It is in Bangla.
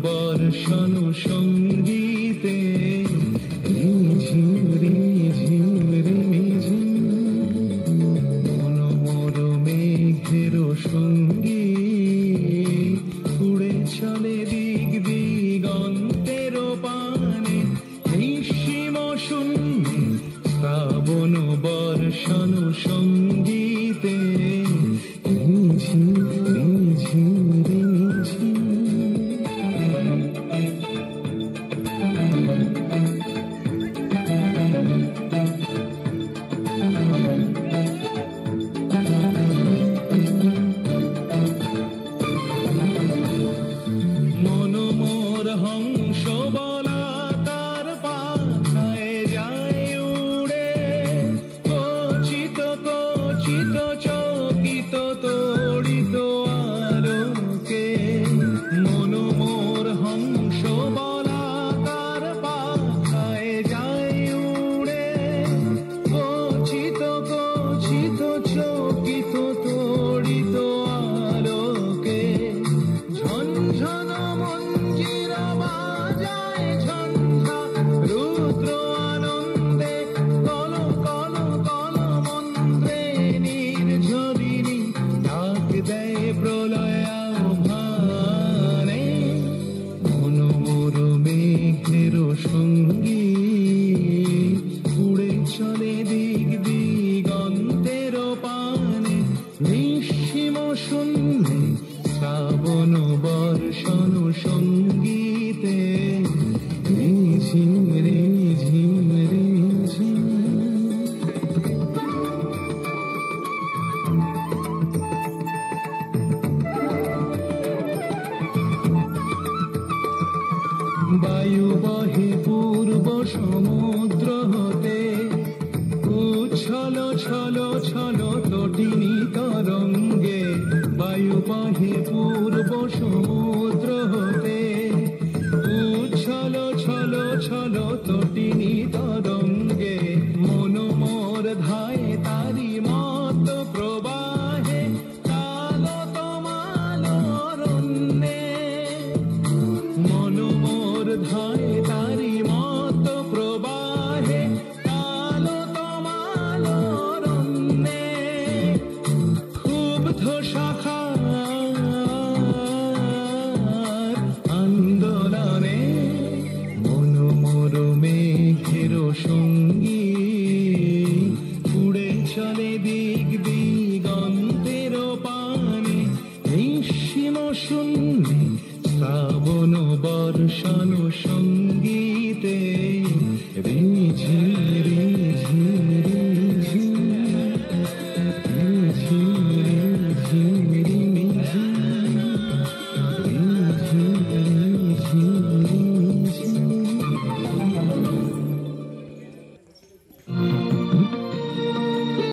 বর্ষণ সঙ্গীতে রিঝিম রিঝিম রিঝিম মনোমর মেঘের সঙ্গী উড়ে চলে দিক দিগন্তের পানে নিঃসীম শূন্যে শ্রাবণ বর্ষণ সঙ্গীতে রিঝিম রিঝিম রিঝিম মনোমর হংস বলাকার পাখায় যায় উড়ে কচিত কচিত চকিত তড়িত আলোকে মনোমর হংস বলাকার পাখায় যায় উড়ে কচিত কচিত চকিত তড়িত আলোকে ঝনঝন মঞ্জির বাজায় ঝঞ্ঝা রুদ্র আনন্দে কল কল কল মন্ত্রে নির্ঝরিণী ডাক দেয় প্রলয় আহ্বানে মনোমর মেঘের সঙ্গী উড়ে চলে দিক দিগন্তের পানে নিঃসীম শূন্যে শ্রাবণ বর্ষণ সঙ্গীতে রিঝিম রিঝিম রিঝিম বায়ু বহে পূর্ব সমুদ্র হতে উচ্ছল ছল ছল তটিনী তরঙ্গে বায়ু বহে পূর্ব সমুদ্র হতে উচ্ছল ছল ছল তটিনী তরঙ্গে মনোমর ধায় তারি মত প্রবাহে কাল তমাল অরণ্যে মনোমর ধায় তারি মত প্রবাহে কাল তমাল অরণ্যে ক্ষুব্ধ শাখার আন্দোলনে মনোমর মেঘের সঙ্গী উড়ে চলে দিক দিগন্তের পানে নিঃসীম শূন্যে শ্রাবণ বর্ষণ সঙ্গীতে রিঝিম